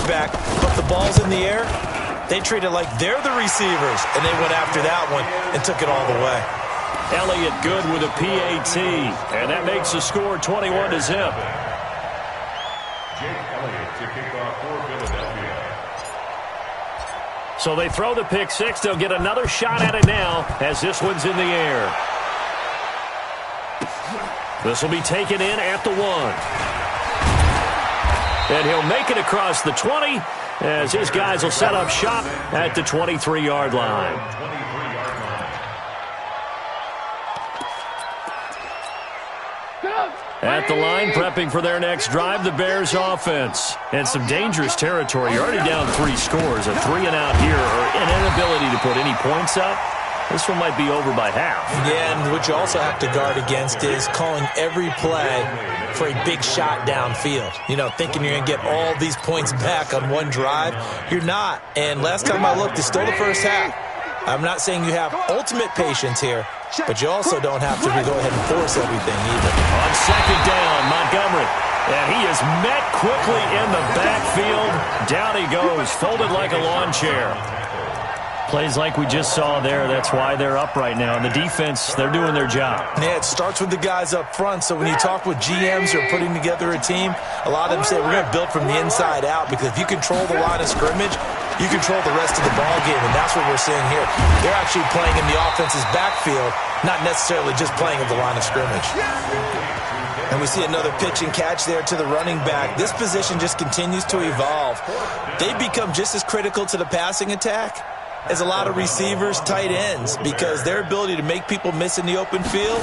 quarterback, but the ball's in the air, they treat it like they're the receivers, and they went after that one and took it all the way. Elliott good with a PAT, and that makes the score 21-0. So they throw the pick six. They'll get another shot at it now as this one's in the air. This will be taken in at the 1. And he'll make it across the 20 as his guys will set up shop at the 23-yard line. At the line, prepping for their next drive, the Bears offense. And some dangerous territory. You're already down 3 scores. A 3-and-out here, or an inability to put any points up. This one might be over by half. Yeah, and what you also have to guard against is calling every play for a big shot downfield. You know, thinking you're going to get all these points back on one drive. You're not. And last time I looked, it's still the first half. I'm not saying you have ultimate patience here, but you also don't have to go ahead and force everything either. On second down, Montgomery. And he is met quickly in the backfield. Down he goes, folded like a lawn chair. Plays like we just saw there. That's why they're up right now. And the defense, they're doing their job. Yeah, it starts with the guys up front. So when you talk with GMs who are putting together a team, a lot of them say we're going to build from the inside out, because if you control the line of scrimmage, you control the rest of the ball game, and that's what we're seeing here. They're actually playing in the offense's backfield, not necessarily just playing at the line of scrimmage. And we see another pitch and catch there to the running back. This position just continues to evolve. They become just as critical to the passing attack as a lot of receivers, tight ends, because their ability to make people miss in the open field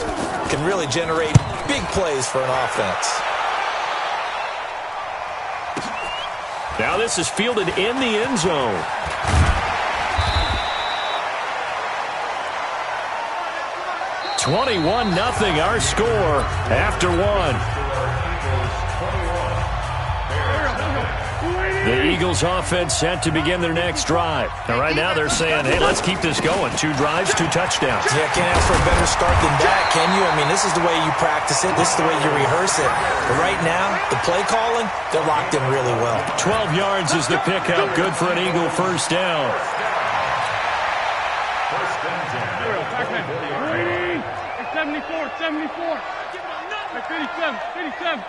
can really generate big plays for an offense. Now this is fielded in the end zone. (21-0) our score after 1. The Eagles offense set to begin their next drive. And right now they're saying, hey, let's keep this going. 2 drives, 2 touchdowns. Yeah, can't ask for a better start than that, can you? I mean, this is the way you practice it. This is the way you rehearse it. But right now, the play calling, they're locked in really well. 12 yards is the pickup. Good for an Eagle first down. 74. 57.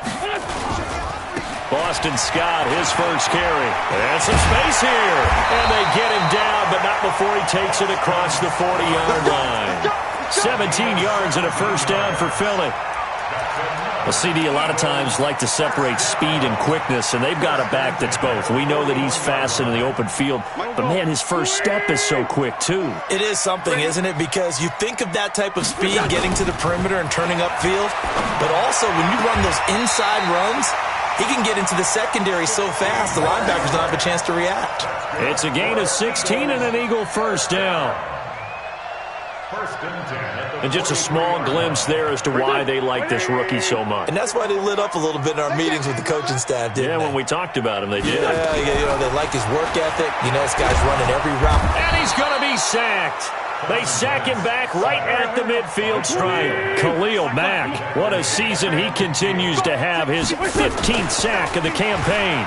Boston Scott, his first carry. And some space here. And they get him down, but not before he takes it across the 40-yard line. 17 yards and a first down for Philly. Well, CD, a lot of times like to separate speed and quickness, and they've got a back that's both. We know that he's fast in the open field, but, man, his first step is so quick, too. It is something, isn't it? Because you think of that type of speed getting to the perimeter and turning upfield, but also when you run those inside runs, he can get into the secondary so fast, the linebackers don't have a chance to react. It's a gain of 16 and an Eagle first down. And just a small glimpse there as to why they like this rookie so much. And that's why they lit up a little bit in our meetings with the coaching staff, didn't they? When we talked about him, they did. Yeah, you know, they like his work ethic. You know, this guy's running every route. And he's going to be sacked. They sack him back right at the midfield stripe. Khalil Mack, what a season he continues to have. His 15th sack of the campaign.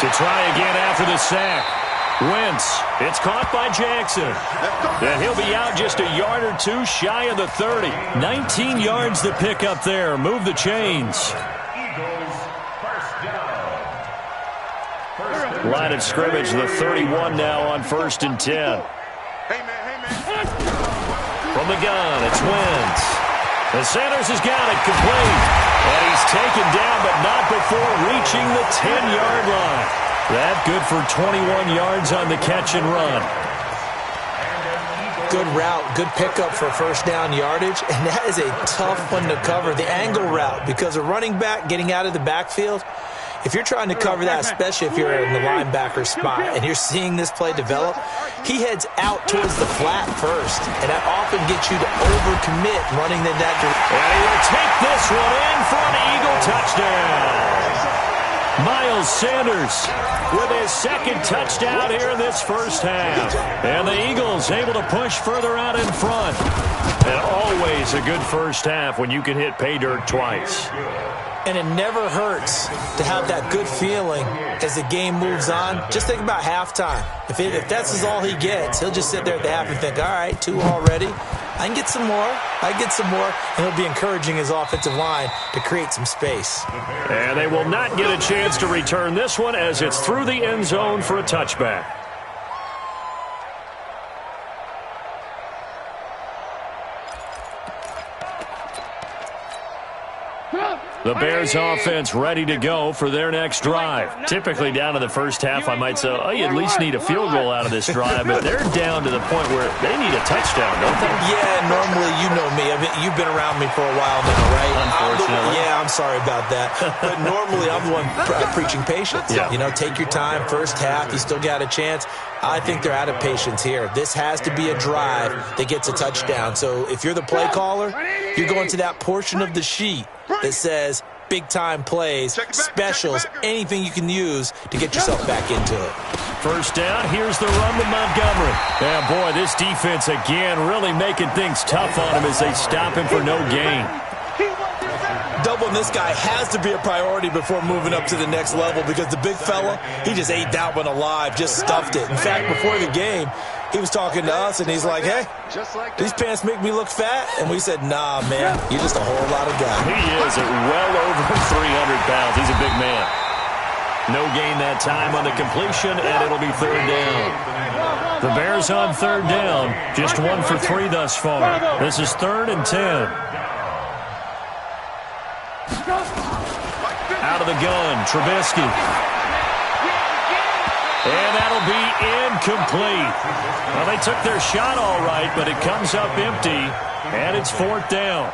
To try again after the sack. Wentz, it's caught by Jackson. And he'll be out just a yard or two shy of the 30. 19 yards to pick up there. Move the chains. Line of scrimmage, the 31 now on 1st and 10. From the gun, it's Wentz. And Sanders has got it complete. And he's taken down, but not before reaching the 10-yard line. That good for 21 yards on the catch and run. Good route, good pickup for first down yardage, and that is a tough one to cover, the angle route, because a running back getting out of the backfield, if you're trying to cover that, especially if you're in the linebacker spot and you're seeing this play develop, he heads out towards the flat first, and that often gets you to overcommit running in that direction. And he'll take this one in for an Eagle touchdown. Miles Sanders with his second touchdown here in this first half. And the Eagles able to push further out in front. And always a good first half when you can hit pay dirt twice. And it never hurts to have that good feeling as the game moves on. Just think about halftime. If that's all he gets, he'll just sit there at the half and think, all right, 2 already. I can get some more. And he'll be encouraging his offensive line to create some space. And they will not get a chance to return this one as it's through the end zone for a touchback. The Bears offense ready to go for their next drive. Typically down to the first half, I might say, oh, you at least need a field goal out of this drive, but they're down to the point where they need a touchdown, don't they? Yeah, normally, you know me. You've been around me for a while now, right? Unfortunately. I'm sorry about that. But normally, I'm the one preaching patience. Yeah. Take your time. First half, you still got a chance. I think they're out of patience here. This has to be a drive that gets a touchdown. So if you're the play caller, you're going to that portion of the sheet that says big-time plays, specials, anything you can use to get yourself back into it. First down, here's the run to Montgomery. Yeah, boy, this defense again really making things tough on him as they stop him for no gain. Doubling this guy has to be a priority before moving up to the next level because the big fella, he just ate that one alive, just stuffed it. In fact, before the game, he was talking to us, and he's like, hey, these pants make me look fat. And we said, nah, man, you're just a whole lot of guy. He is at well over 300 pounds. He's a big man. No gain that time on the completion, and it'll be third down. The Bears on third down, just 1 for 3 thus far. This is 3rd and 10. Out of the gun, Trubisky. And that'll be incomplete. Well, they took their shot all right, but it comes up empty, and it's 4th down.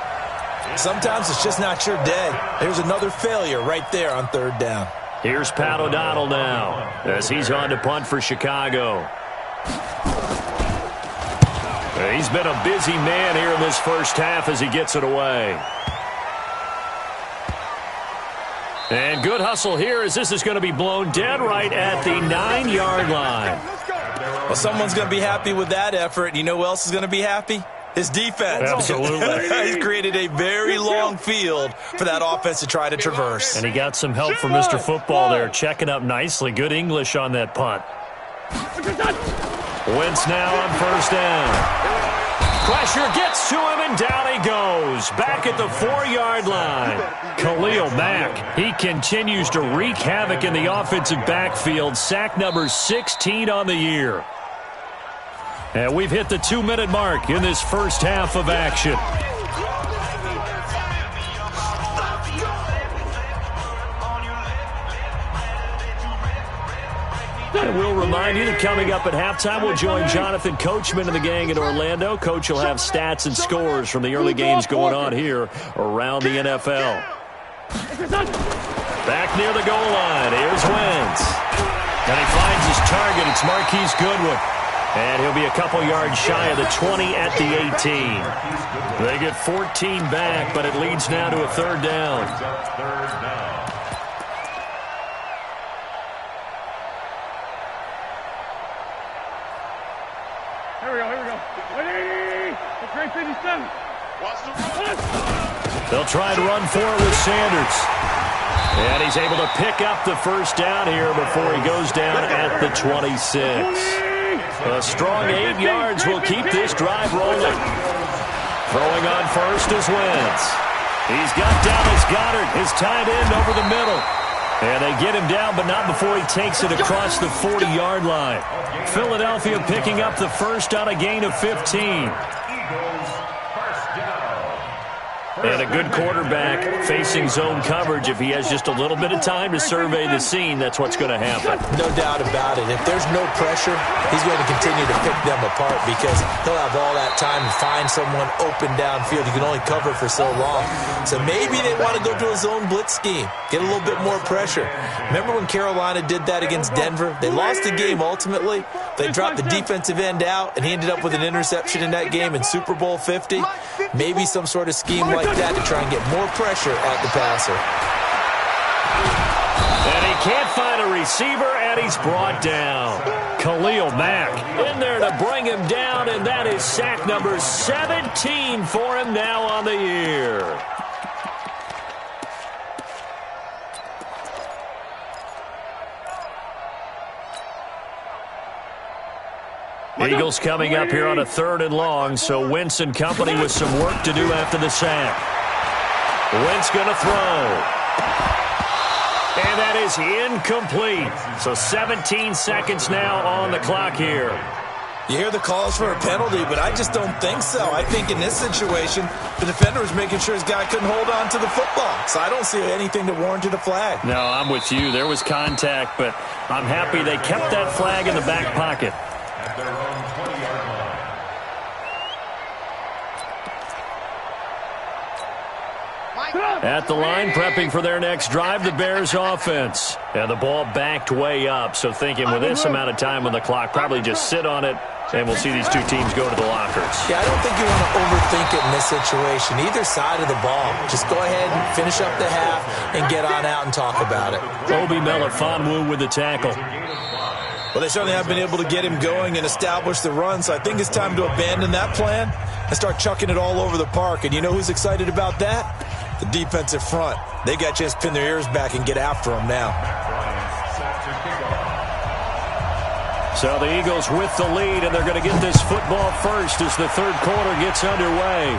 Sometimes it's just not your day. There's another failure right there on 3rd down. Here's Pat O'Donnell now as he's on to punt for Chicago. He's been a busy man here in this first half as he gets it away. And good hustle here as this is going to be blown dead right at the 9-yard line. Well, someone's going to be happy with that effort. You know who else is going to be happy? His defense. Absolutely. He's created a very long field for that offense to try to traverse. And he got some help from Mr. Football there, checking up nicely. Good English on that punt. Wentz now on first down. Pressure gets to him, and down he goes. Back at the 4-yard line. Khalil Mack, he continues to wreak havoc in the offensive backfield. Sack number 16 on the year. And we've hit the 2-minute mark in this first half of action. And we'll remind you that coming up at halftime, we'll join Jonathan Coachman and the gang in Orlando. Coach will have stats and scores from the early games going on here around the NFL. Back near the goal line, here's Wentz. And he finds his target, it's Marquise Goodwin. And he'll be a couple yards shy of the 20 at the 18. They get 14 back, but it leads now to a 3rd down. Here we go. 157. They'll try to run forward with Sanders. And he's able to pick up the first down here before he goes down at the 26. A strong 8 yards will keep this drive rolling. Throwing on first is Wentz. He's got Dallas Goedert, his tight end, over the middle. And they get him down, but not before he takes it across the 40-yard line. Philadelphia picking up the first on a gain of 15. And a good quarterback facing zone coverage. If he has just a little bit of time to survey the scene, that's what's going to happen. No doubt about it. If there's no pressure, he's going to continue to pick them apart because he'll have all that time to find someone open downfield. You can only cover for so long. So maybe they want to go to a zone blitz scheme, get a little bit more pressure. Remember when Carolina did that against Denver? They lost the game ultimately. They dropped the defensive end out, and he ended up with an interception in that game in Super Bowl 50. Maybe some sort of scheme like that to try and get more pressure at the passer. And he can't find a receiver, and he's brought down. Khalil Mack in there to bring him down, and that is sack number 17 for him now on the year. Eagles coming up here on a 3rd and long, so Wentz and company with some work to do after the sack. Wentz going to throw. And that is incomplete. So 17 seconds now on the clock here. You hear the calls for a penalty, but I just don't think so. I think in this situation, the defender was making sure his guy couldn't hold on to the football. So I don't see anything that warranted a flag. No, I'm with you. There was contact, but I'm happy they kept that flag in the back pocket. At the line, prepping for their next drive, the Bears offense. And the ball backed way up, so thinking with this amount of time on the clock, probably just sit on it, and we'll see these two teams go to the lockers. Yeah, I don't think you want to overthink it in this situation. Either side of the ball. Just go ahead and finish up the half and get on out and talk about it. Obi Melifonwu with the tackle. Well, they certainly have been able to get him going and establish the run, so I think it's time to abandon that plan and start chucking it all over the park. And you know who's excited about that? The defensive front. They got a chance to pin their ears back and get after him now. So the Eagles with the lead, and they're going to get this football first as the 3rd quarter gets underway.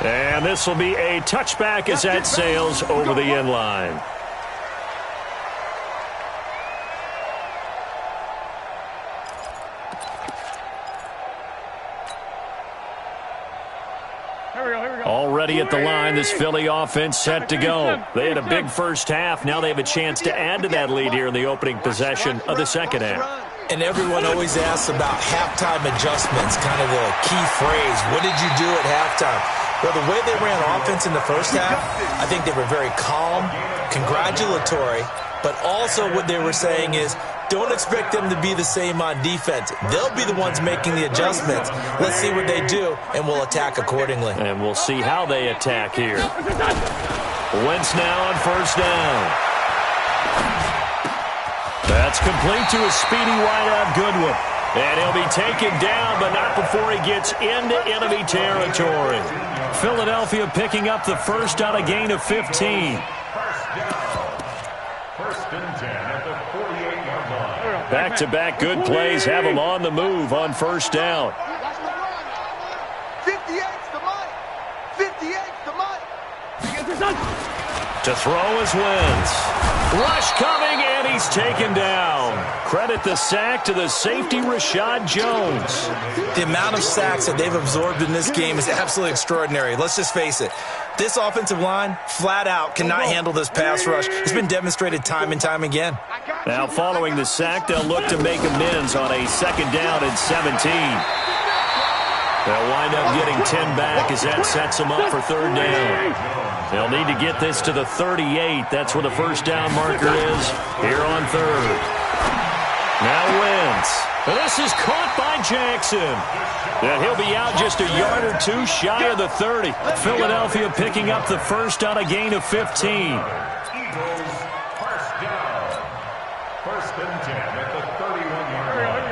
And this will be a touchback as that sails over the end line. Already at the line, this Philly offense set to go. They had a big first half. Now they have a chance to add to that lead here in the opening possession of the second half. And everyone always asks about halftime adjustments, kind of the key phrase. What did you do at halftime? Well, the way they ran offense in the first half, I think they were very calm, congratulatory, but also what they were saying is, don't expect them to be the same on defense. They'll be the ones making the adjustments. Let's see what they do, and we'll attack accordingly. And we'll see how they attack here. Wentz now on 1st down. That's complete to a speedy wideout Goodwin. And he'll be taken down, but not before he gets into enemy territory. Philadelphia picking up the first on a gain of 15. Back-to-back good plays have him on the move on 1st down. 58's the money. 58's the money. To throw is Wentz. Rush coming, and he's taken down. Credit the sack to the safety, Rashad Jones. The amount of sacks that they've absorbed in this game is absolutely extraordinary. Let's just face it. This offensive line, flat out, cannot handle this pass rush. It's been demonstrated time and time again. Now, following the sack, they'll look to make amends on a 2nd down and 17. They'll wind up getting 10 back as that sets them up for 3rd down. They'll need to get this to the 38. That's where the 1st down marker is here on 3rd. Now Wentz. This is caught by Jackson. And he'll be out just a yard or two shy of the 30. Philadelphia picking up the first on a gain of 15.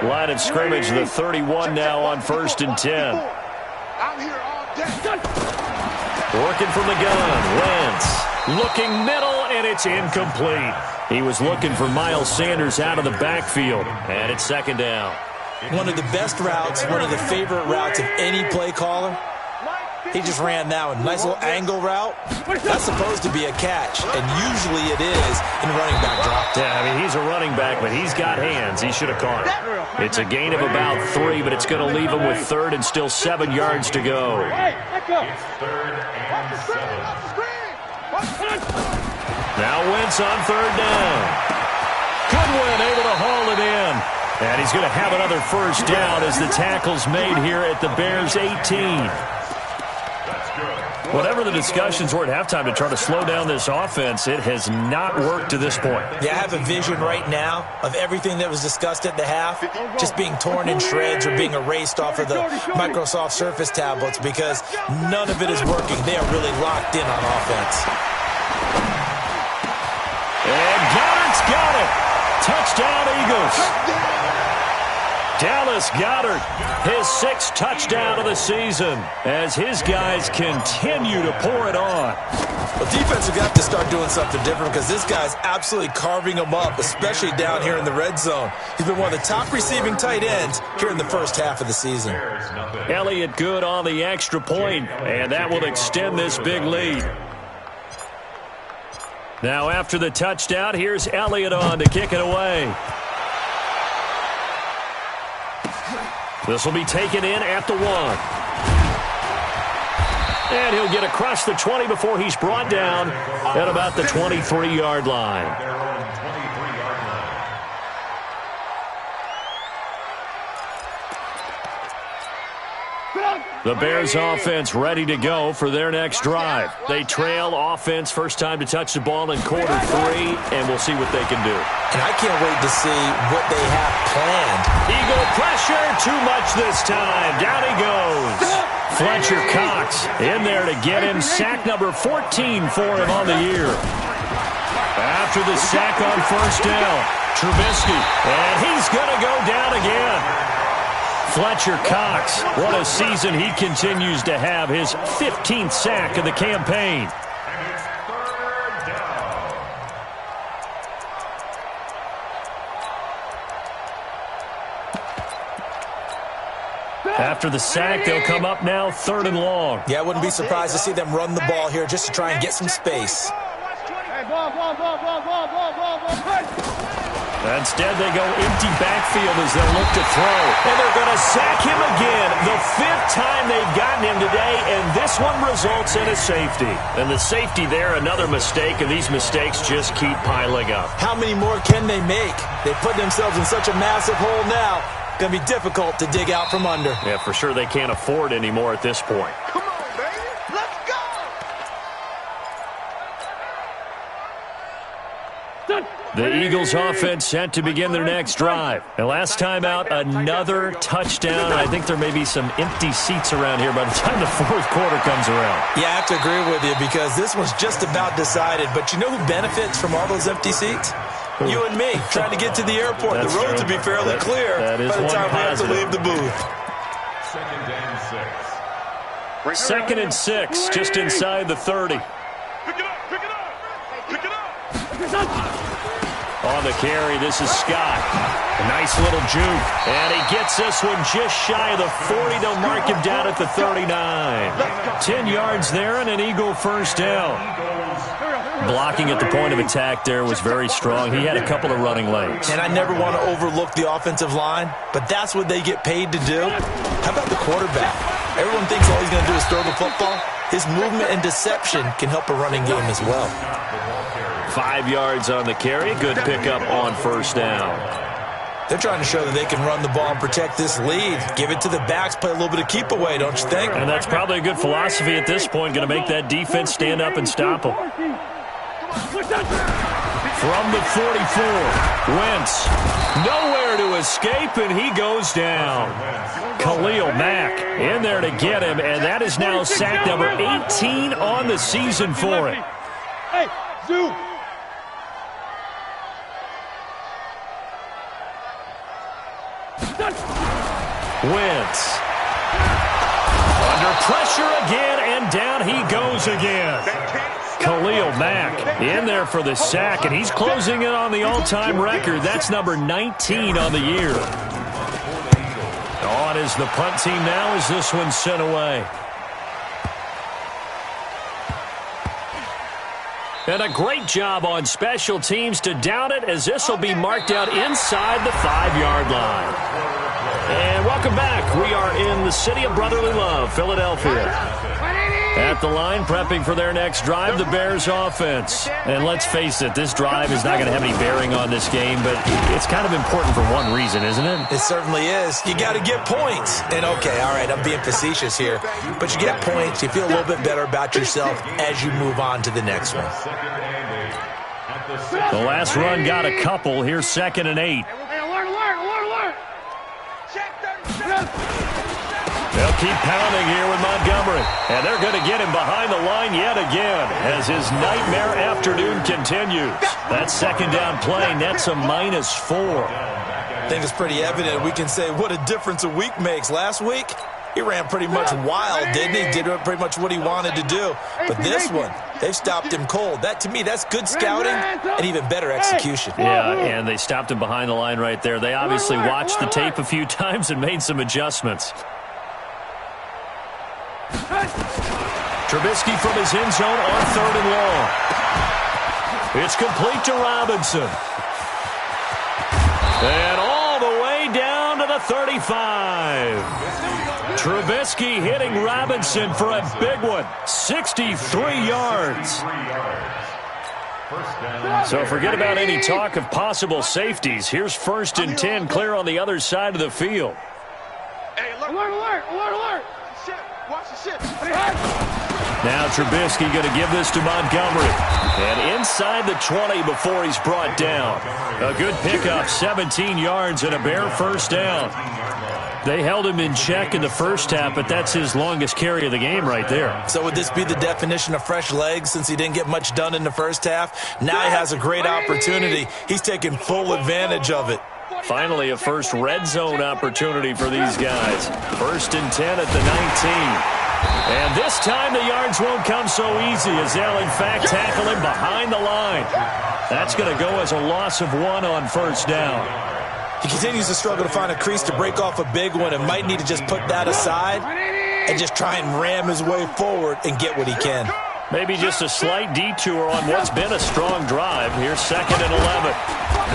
Line of scrimmage, the 31 now on 1st and 10. Working from the gun, Wentz. Looking middle, and it's incomplete. He was looking for Miles Sanders out of the backfield, and it's 2nd down. One of the best routes, one of the favorite routes of any play caller. He just ran that one. Nice little angle route. That's supposed to be a catch, and usually it is in running back drop. Yeah, I mean, he's a running back, but he's got hands. He should have caught it. It's a gain of about 3, but it's going to leave him with 3rd and still 7 yards to go. Now Wentz on 3rd down. Goodwin able to haul it in. And he's going to have another 1st down as the tackle's made here at the Bears' 18. Whatever the discussions were at halftime to try to slow down this offense, it has not worked to this point. Yeah, I have a vision right now of everything that was discussed at the half just being torn in shreds or being erased off of the Microsoft Surface tablets because none of it is working. They are really locked in on offense. And Goddard's got it. Touchdown, Eagles. Dallas Goedert, his 6th touchdown of the season, as his guys continue to pour it on. Well, defense will have to start doing something different because this guy's absolutely carving them up, especially down here in the red zone. He's been one of the top receiving tight ends here in the first half of the season. Elliott good on the extra point, and that will extend this big lead. Now after the touchdown, here's Elliott on to kick it away. This will be taken in at the 1. And he'll get across the 20 before he's brought down at about the 23-yard line. The Bears offense ready to go for their next drive. They trail offense first time to touch the ball in quarter 3, and we'll see what they can do. And I can't wait to see what they have planned. Eagle pressure, too much this time. Down he goes. Fletcher Cox in there to get him. Sack number 14 for him on the year. After the sack on first down, Trubisky, and he's going to go down again. Fletcher Cox, what a season he continues to have, his 15th sack of the campaign. After the sack, they'll come up now 3rd and long. Yeah, I wouldn't be surprised to see them run the ball here just to try and get some space. Instead, they go empty backfield as they'll look to throw. And they're going to sack him again. The 5th time they've gotten him today, and this one results in a safety. And the safety there, another mistake, and these mistakes just keep piling up. How many more can they make? They put themselves in such a massive hole now. Going to be difficult to dig out from under. Yeah, for sure they can't afford anymore at this point. Come on, baby. Let's go. The Eagles offense set to begin their next drive. And last time out, another touchdown. I think there may be some empty seats around here by the time the 4th quarter comes around. Yeah, I have to agree with you because this one's just about decided. But you know who benefits from all those empty seats? You and me, trying to get to the airport. That's the roads true. will be fairly clear by the time we have to leave the booth. 2nd and 6, just inside the 30. Pick it up, pick it up, pick it up. On the carry, this is Scott. A nice little juke. And he gets this one just shy of the 40. They'll mark him down at the 39. 10 yards there and an Eagle first down. Blocking at the point of attack there was very strong. He had a couple of running lanes. And I never want to overlook the offensive line, but that's what they get paid to do. How about the quarterback? Everyone thinks all he's going to do is throw the football. His movement and deception can help a running game as well. 5 yards on the carry. Good pickup on first down. They're trying to show that they can run the ball and protect this lead. Give it to the backs, play a little bit of keep away, don't you think? And that's probably a good philosophy at this point. Going to make that defense stand up and stop them. From the 44, Wentz, nowhere to escape, and he goes down. Khalil Mack in there to get him, and that is now sack number 18 on the season for him. Hey, Zoo. Wentz. Under pressure again, and down he goes again. Khalil Mack in there for the sack, and he's closing in on the all-time record. That's number 19 on the year. On is the punt team now as this one's sent away. And a great job on special teams to down it, as this will be marked out inside the 5-yard line. And welcome back. We are in the city of brotherly love, Philadelphia. At the line, prepping for their next drive, the Bears offense. And let's face it, this drive is not going to have any bearing on this game, but it's kind of important for one reason, isn't it? It certainly is. You got to get points. And okay, all right, I'm being facetious here, but you get points, you feel a little bit better about yourself as you move on to the next one. The last run got a couple. Here's 2nd and 8. Alert. They'll keep pounding here with Montgomery. And they're going to get him behind the line yet again as his nightmare afternoon continues. That 2nd down play nets a -4. I think it's pretty evident. We can say what a difference a week makes. Last week, he ran pretty much wild, didn't he? Did pretty much what he wanted to do. But this one, they've stopped him cold. That, to me, that's good scouting and even better execution. Yeah, and they stopped him behind the line right there. They obviously watched the tape a few times and made some adjustments. Trubisky from his end zone on 3rd and long. It's complete to Robinson. And all the way down to the 35. Trubisky hitting Robinson for a big one. 63 yards. So forget about any talk of possible safeties. Here's 1st and 10 clear on the other side of the field. Hey, alert. Watch the shit. Now Trubisky going to give this to Montgomery. And inside the 20 before he's brought down. A good pickup, 17 yards and a Bear first down. They held him in check in the first half, but that's his longest carry of the game right there. So would this be the definition of fresh legs since he didn't get much done in the first half? Now he has a great opportunity. He's taking full advantage of it. Finally, a first red zone opportunity for these guys. 1st and 10 at the 19. And this time the yards won't come so easy as they'll, in fact, tackle him behind the line. That's going to go as a loss of 1 on 1st down. He continues to struggle to find a crease to break off a big one and might need to just put that aside and just try and ram his way forward and get what he can. Maybe just a slight detour on what's been a strong drive. Here's 2nd and 11.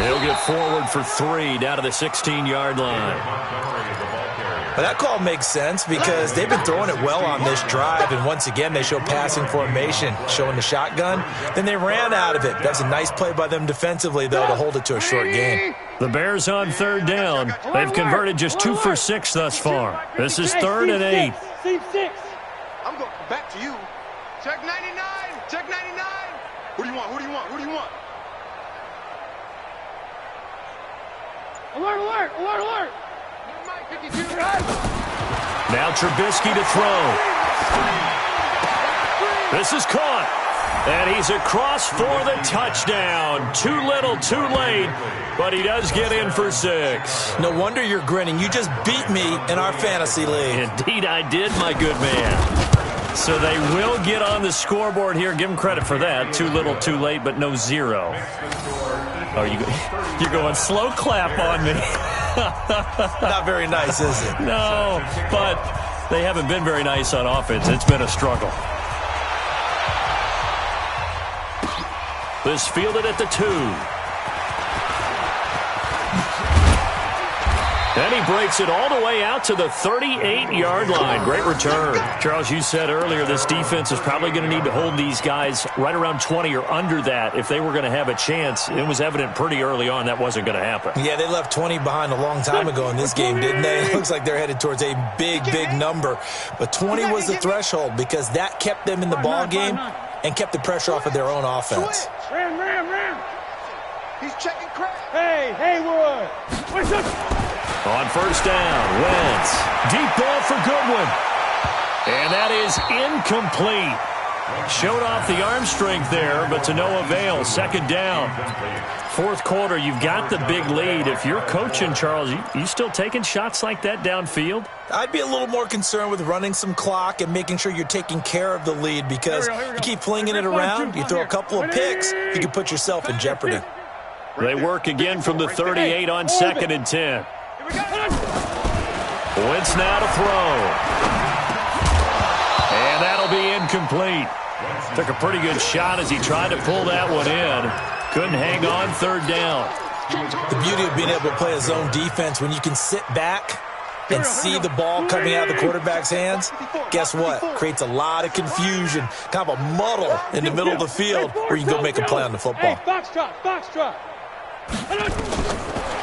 He'll get forward for 3 down to the 16-yard line. But that call makes sense because they've been throwing it well on this drive, and once again they show passing formation, showing the shotgun. Then they ran out of it. That's a nice play by them defensively, though, to hold it to a short gain. The Bears on 3rd down. They've converted just 2 for 6 thus far. This is 3rd and 8. I'm going back to you. Check 99. Check 99. Who do you want? Alert. Now Trubisky to throw. This is caught. And he's across for the touchdown. Too little, too late. But he does get in for 6. No wonder you're grinning. You just beat me in our fantasy league. Indeed I did, my good man. So they will get on the scoreboard here. Give them credit for that. Too little, too late, but no 0. Oh, you're going slow clap on me. Not very nice, is it? No, but they haven't been very nice on offense. It's been a struggle. This fielded at the 2. And he breaks it all the way out to the 38-yard line. Great return. Charles, you said earlier this defense is probably going to need to hold these guys right around 20 or under that if they were going to have a chance. It was evident pretty early on that wasn't going to happen. Yeah, they left 20 behind a long time ago in this game, didn't they? It looks like they're headed towards a big, big number. But 20 was the threshold because that kept them in the ball game and kept the pressure off of their own offense. Ram. He's checking crack. Hey, Haywood. What's up? On 1st down, Wentz. Deep ball for Goodwin. And that is incomplete. Showed off the arm strength there, but to no avail. 2nd down. 4th quarter, you've got the big lead. If you're coaching, Charles, you still taking shots like that downfield? I'd be a little more concerned with running some clock and making sure you're taking care of the lead because you keep flinging it around, you throw a couple of picks, you can put yourself in jeopardy. They work again from the 38 on 2nd and 10. Wentz now to throw. And that'll be incomplete. Took a pretty good shot as he tried to pull that one in. Couldn't hang on 3rd down. The beauty of being able to play a zone defense when you can sit back and see the ball coming out of the quarterback's hands, guess what? Creates a lot of confusion, kind of a muddle in the middle of the field where you can go make a play on the football. Box drop.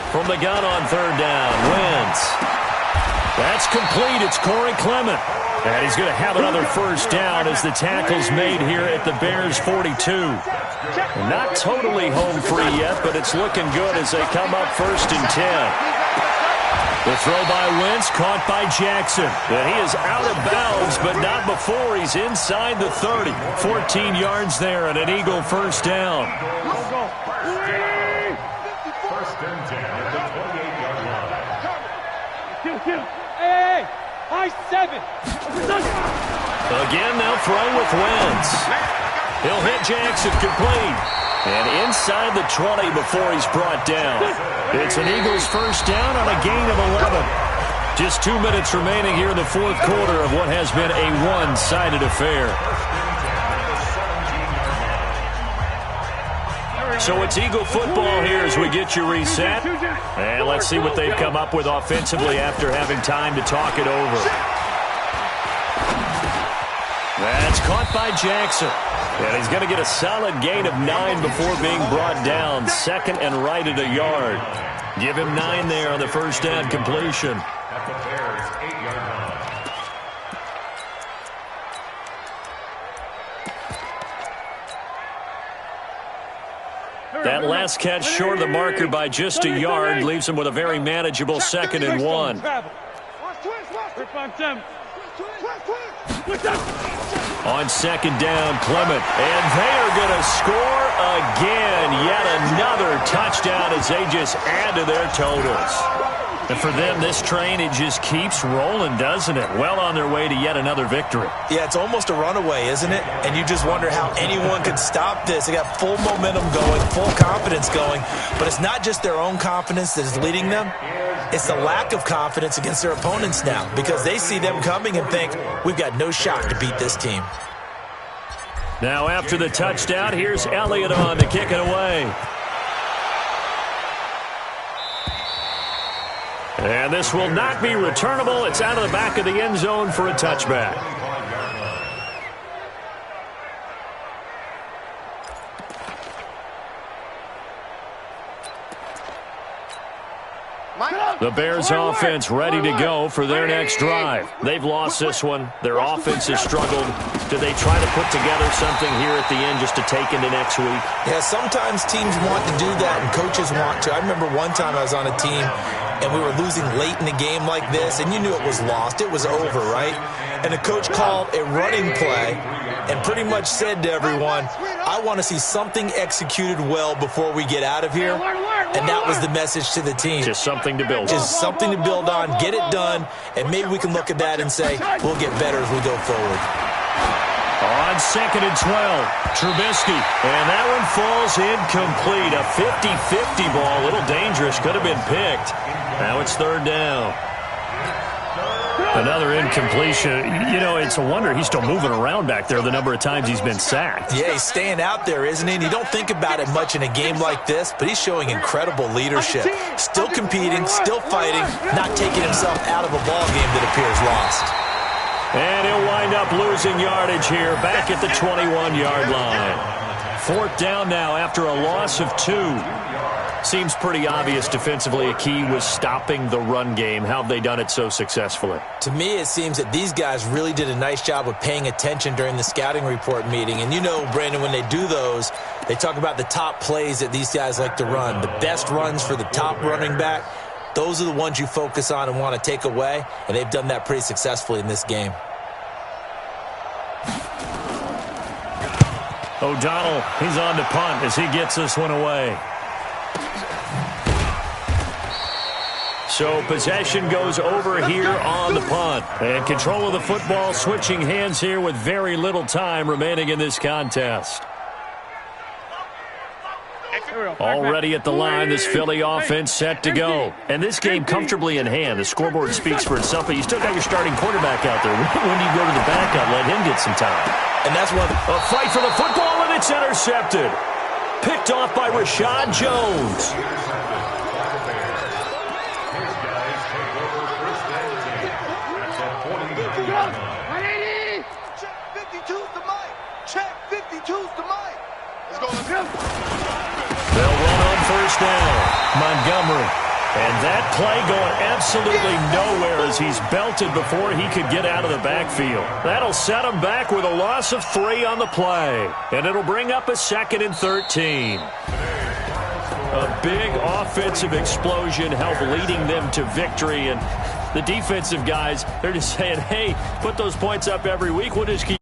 From the gun on 3rd down, Wentz. That's complete. It's Corey Clement. And he's going to have another 1st down as the tackle's made here at the Bears' 42. Not totally home free yet, but it's looking good as they come up 1st and 10. The throw by Wentz, caught by Jackson. And he is out of bounds, but not before he's inside the 30. 14 yards there and an Eagle 1st down. Hey, high 7. Again, they'll throw with Wentz. He'll hit Jackson complete. And inside the 20 before he's brought down. It's an Eagles first down on a gain of 11. Just 2 minutes remaining here in the fourth quarter of what has been a one-sided affair. So it's Eagle football here as we get you reset. And let's see what they've come up with offensively after having time to talk it over. That's caught by Jackson. And he's going to get a solid gain of 9 before being brought down. Second and right at a yard. Give him 9 there on the first down completion. That last catch short of the marker by just a yard leaves him with a very manageable 2nd and 1. On second down, Clement. And they are going to score again. Yet another touchdown as they just add to their totals. And for them, this train, it just keeps rolling, doesn't it? Well on their way to yet another victory. Yeah, it's almost a runaway, isn't it? And you just wonder how anyone could stop this. They got full momentum going, full confidence going. But it's not just their own confidence that is leading them. It's the lack of confidence against their opponents now because they see them coming and think, we've got no shot to beat this team. Now after the touchdown, here's Elliott on to kick it away. And this will not be returnable. It's out of the back of the end zone for a touchback. The Bears offense ready to go for their next drive. They've lost this one. Their offense has struggled. Do they try to put together something here at the end just to take into next week? Yeah, sometimes teams want to do that and coaches want to. I remember one time I was on a team and we were losing late in a game like this, and you knew it was lost. It was over, right? And the coach called a running play and pretty much said to everyone, I want to see something executed well before we get out of here. And that was the message to the team. Just something to build on. Just something to build on, get it done, and maybe we can look at that and say, we'll get better as we go forward. On second and 12, Trubisky. And that one falls incomplete. A 50-50 ball. A little dangerous. Could have been picked. Now it's third down. Another incompletion. You know, it's a wonder he's still moving around back there the number of times he's been sacked. Yeah, he's staying out there, isn't he? And you don't think about it much in a game like this, but he's showing incredible leadership. Still competing, still fighting, not taking himself out of a ball game that appears lost. And he'll wind up losing yardage here back at the 21-yard line. Fourth down now after a loss of 2. Seems pretty obvious defensively a key was stopping the run game. How have they done it so successfully? To me, it seems that these guys really did a nice job of paying attention during the scouting report meeting. And you know, Brandon, when they do those, they talk about the top plays that these guys like to run. The best runs for the top running back, those are the ones you focus on and want to take away. And they've done that pretty successfully in this game. O'Donnell, he's on to punt as he gets this one away. So possession goes over here on the punt. And control of the football switching hands here with very little time remaining in this contest. Already at the line, this Philly offense set to go. And this game comfortably in hand. The scoreboard speaks for itself, but you still got your starting quarterback out there. When do you go to the backup? Let him get some time. And that's one. A fight for the football, and it's intercepted. Picked off by Rashad Jones. They'll run on first down. Montgomery. And that play going absolutely nowhere as he's belted before he could get out of the backfield. That'll set him back with a loss of 3 on the play. And it'll bring up a 2nd and 13. A big offensive explosion helped leading them to victory. And the defensive guys, they're just saying, hey, put those points up every week. We'll just keep